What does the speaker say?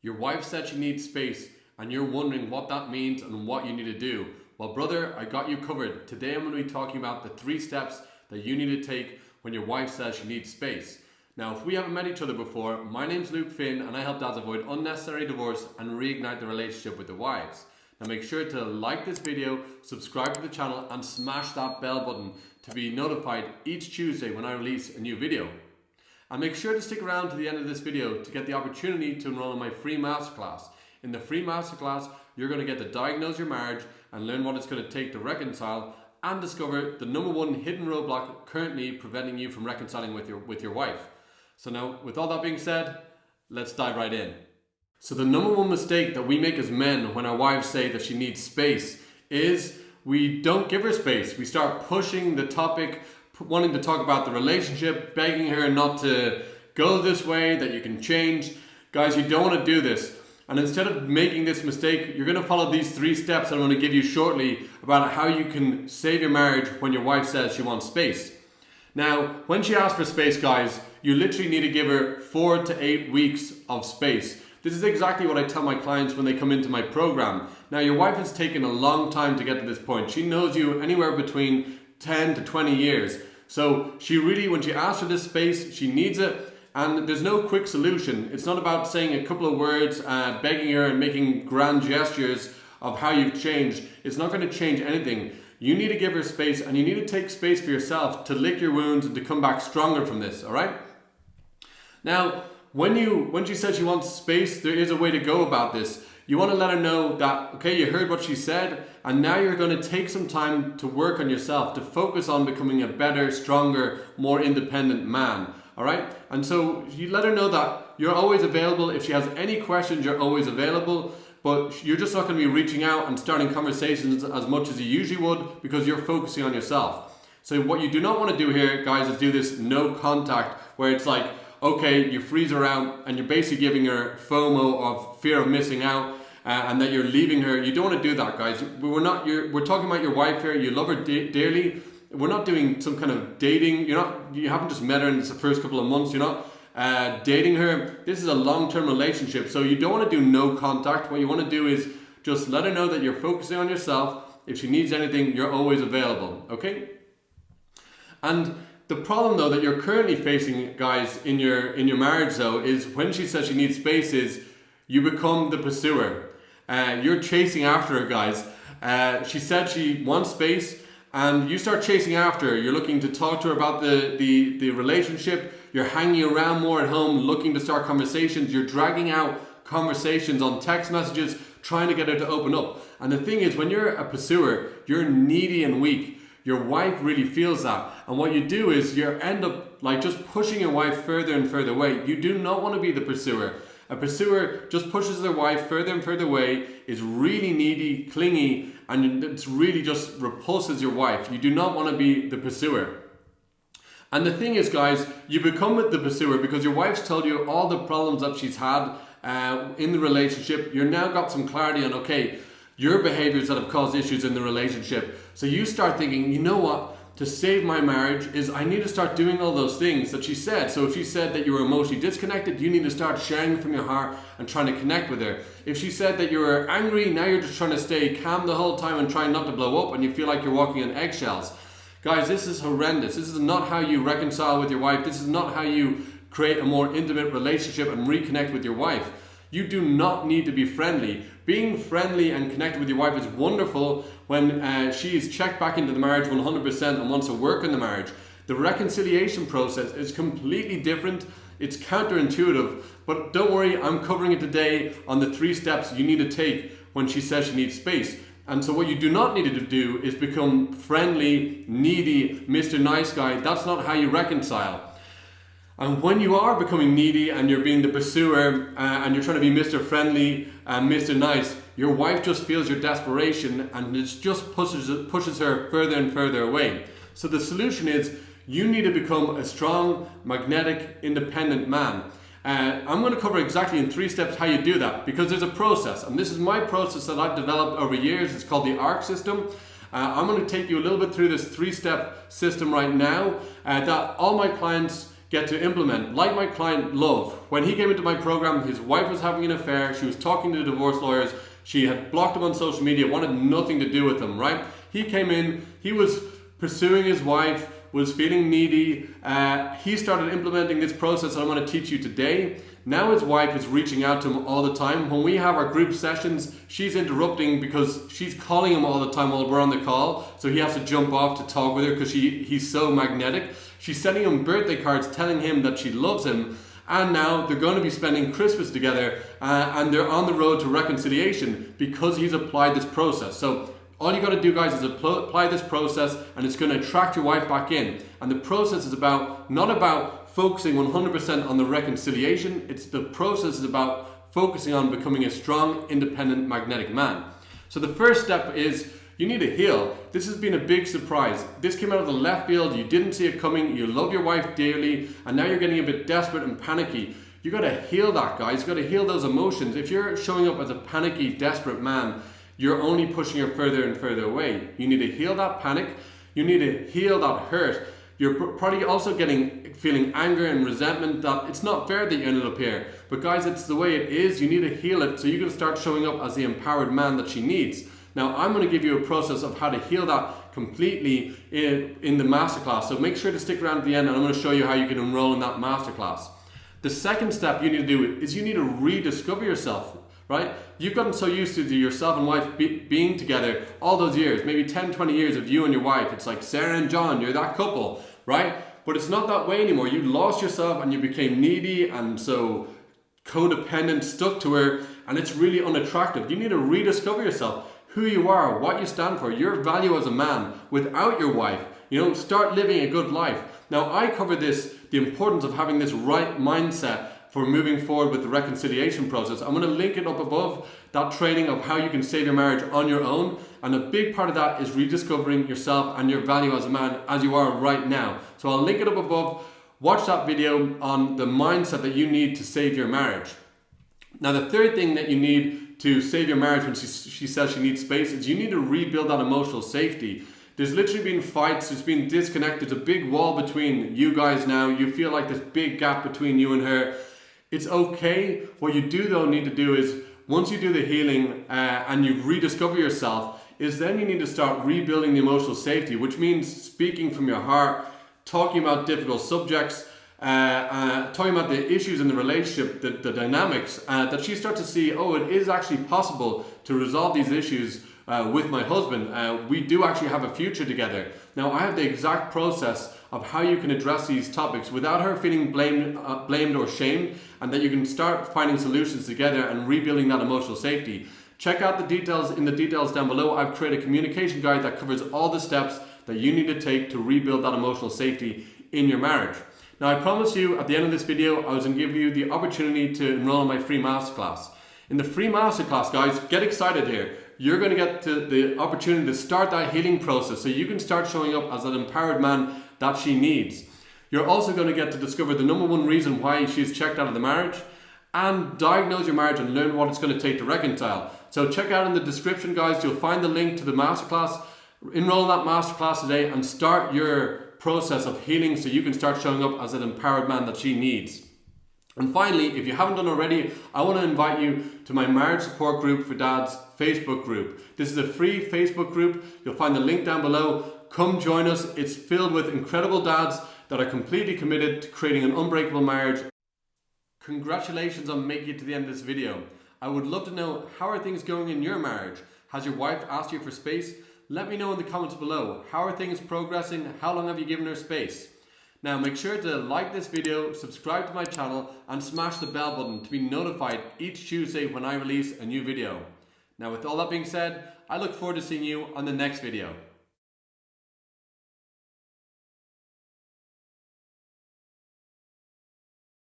Your wife said she needs space and you're wondering what that means and what you need to do. Well, brother, I got you covered. Today I'm going to be talking about the 3 steps that you need to take when your wife says she needs space. Now, if we haven't met each other before, my name's Luke Finn and I help dads avoid unnecessary divorce and reignite the relationship with their wives. Now make sure to like this video, subscribe to the channel and smash that bell button to be notified each Tuesday when I release a new video. And make sure to stick around to the end of this video to get the opportunity to enroll in my free masterclass. In the free masterclass, you're going to get to diagnose your marriage and learn what it's going to take to reconcile and discover the #1 hidden roadblock currently preventing you from reconciling with your wife. So now, with all that being said, let's dive right in. So the #1 mistake that we make as men when our wives say that she needs space is we don't give her space. We start pushing the topic, wanting to talk about the relationship, begging her not to go this way, that you can change. Guys, you don't want to do this. And instead of making this mistake, you're going to follow these 3 steps that I'm going to give you shortly about how you can save your marriage when your wife says she wants space. Now, when she asks for space, guys, you literally need to give her 4 to 8 weeks of space. This is exactly what I tell my clients when they come into my program. Now, your wife has taken a long time to get to this point. She knows you anywhere between 10 to 20 years. So she really, when she asks for this space, she needs it, and there's no quick solution. It's not about saying a couple of words, begging her and making grand gestures of how you've changed. It's not going to change anything. You need to give her space, and you need to take space for yourself to lick your wounds and to come back stronger from this, all right? Now, when she says she wants space, there is a way to go about this. You want to let her know that, okay, you heard what she said, and now you're going to take some time to work on yourself, to focus on becoming a better, stronger, more independent man, all right? And so you let her know that you're always available. If she has any questions, you're always available, but you're just not going to be reaching out and starting conversations as much as you usually would because you're focusing on yourself. So what you do not want to do here, guys, is do this no contact where it's like, okay, you freeze her out and you're basically giving her FOMO of fear of missing out and that you're leaving her. You don't want to do that, guys. We're talking about your wife here. You love her dearly. We're not doing some kind of dating. You haven't just met her in the first couple of months. You're not dating her. This is a long-term relationship. So you don't want to do no contact. What you want to do is just let her know that you're focusing on yourself. If she needs anything, you're always available, okay? And the problem though that you're currently facing, guys, in your marriage though, is when she says she needs space is you become the pursuer. You're chasing after her, guys. She said she wants space and you start chasing after her. You're looking to talk to her about the relationship. You're hanging around more at home, looking to start conversations. You're dragging out conversations on text messages, trying to get her to open up. And the thing is, when you're a pursuer, you're needy and weak. Your wife really feels that. And what you do is you end up like just pushing your wife further and further away. You do not want to be the pursuer. A pursuer just pushes their wife further and further away, is really needy, clingy, and it's really just repulses your wife. You do not want to be the pursuer. And the thing is, guys, you become the pursuer because your wife's told you all the problems that she's had in the relationship. You've now got some clarity on, okay, your behaviors that have caused issues in the relationship. So you start thinking, you know what, to save my marriage is I need to start doing all those things that she said. So if she said that you were emotionally disconnected, you need to start sharing from your heart and trying to connect with her. If she said that you were angry, now you're just trying to stay calm the whole time and trying not to blow up and you feel like you're walking on eggshells. Guys, this is horrendous. This is not how you reconcile with your wife. This is not how you create a more intimate relationship and reconnect with your wife. You do not need to be friendly. Being friendly and connected with your wife is wonderful when she is checked back into the marriage 100% and wants to work on the marriage. The reconciliation process is completely different. It's counterintuitive, but don't worry, I'm covering it today on the 3 steps you need to take when she says she needs space. And so what you do not need to do is become friendly, needy, Mr. Nice Guy. That's not how you reconcile. And when you are becoming needy and you're being the pursuer and you're trying to be Mr. Friendly and Mr. Nice, your wife just feels your desperation and it just pushes her further and further away. So the solution is you need to become a strong, magnetic, independent man. I'm going to cover exactly in 3 steps how you do that because there's a process. And this is my process that I've developed over years. It's called the ARC system. I'm going to take you a little bit through this 3-step system right now that all my clients get to implement. Like my client Love, when he came into my program, his wife was having an affair, she was talking to the divorce lawyers, she had blocked him on social media, wanted nothing to do with him, right? He came in, he was pursuing his wife, was feeling needy. He started implementing this process that I'm going to teach you today. Now his wife is reaching out to him all the time. When we have our group sessions, she's interrupting because she's calling him all the time while we're on the call. So he has to jump off to talk with her because he's so magnetic. She's sending him birthday cards telling him that she loves him. And now they're going to be spending Christmas together and they're on the road to reconciliation because he's applied this process. So all you got to do, guys, is apply this process, and it's going to attract your wife back in. And the process is not about focusing 100% on the reconciliation. The process is about focusing on becoming a strong, independent, magnetic man. So the first step is you need to heal. This has been a big surprise. This came out of the left field. You didn't see it coming. You love your wife dearly, and now you're getting a bit desperate and panicky. You got to heal that, guys. You got to heal those emotions. If you're showing up as a panicky, desperate man, you're only pushing her further and further away. You need to heal that panic. You need to heal that hurt. You're probably also feeling anger and resentment that it's not fair that you ended up here. But guys, it's the way it is. You need to heal it so you can start showing up as the empowered man that she needs. Now, I'm going to give you a process of how to heal that completely in the masterclass. So make sure to stick around at the end, and I'm going to show you how you can enroll in that masterclass. The second step you need to do is you need to rediscover yourself. Right? You've gotten so used to yourself and wife being together all those years, maybe 10, 20 years of you and your wife. It's like Sarah and John, you're that couple, right? But it's not that way anymore. You lost yourself and you became needy and so codependent, stuck to her, and it's really unattractive. You need to rediscover yourself, who you are, what you stand for, your value as a man without your wife. Start living a good life. Now, I cover the importance of having this right mindset for moving forward with the reconciliation process. I'm going to link it up above, that training of how you can save your marriage on your own. And a big part of that is rediscovering yourself and your value as a man as you are right now. So I'll link it up above. Watch that video on the mindset that you need to save your marriage. Now, the third thing that you need to save your marriage when she says she needs space is you need to rebuild that emotional safety. There's literally been fights, there's been disconnect, there's a big wall between you guys now. You feel like this big gap between you and her. It's okay. What you do though need to do is, once you do the healing and you rediscover yourself, is then you need to start rebuilding the emotional safety, which means speaking from your heart, talking about difficult subjects, talking about the issues in the relationship, the dynamics, that she starts to see, oh, it is actually possible to resolve these issues with my husband. We do actually have a future together. Now, I have the exact process of how you can address these topics without her feeling blamed or shamed, and that you can start finding solutions together and rebuilding that emotional safety. Check out the details down below. I've created a communication guide that covers all the steps that you need to take to rebuild that emotional safety in your marriage. Now, I promised you at the end of this video, I was going to give you the opportunity to enroll in my free masterclass. In the free masterclass, guys, get excited here. You're going to get the opportunity to start that healing process so you can start showing up as that empowered man that she needs. You're also going to get to discover the number one reason why she's checked out of the marriage and diagnose your marriage and learn what it's going to take to reconcile. So check out in the description, guys. You'll find the link to the masterclass. Enroll in that masterclass today and start your process of healing so you can start showing up as an empowered man that she needs. And finally, if you haven't done already, I want to invite you to my marriage support group for dads Facebook group. This is a free Facebook group. You'll find the link down below. Come join us. It's filled with incredible dads that are completely committed to creating an unbreakable marriage. Congratulations on making it to the end of this video. I would love to know, how are things going in your marriage? Has your wife asked you for space? Let me know in the comments below. How are things progressing? How long have you given her space? Now make sure to like this video, subscribe to my channel, and smash the bell button to be notified each Tuesday when I release a new video. Now with all that being said, I look forward to seeing you on the next video.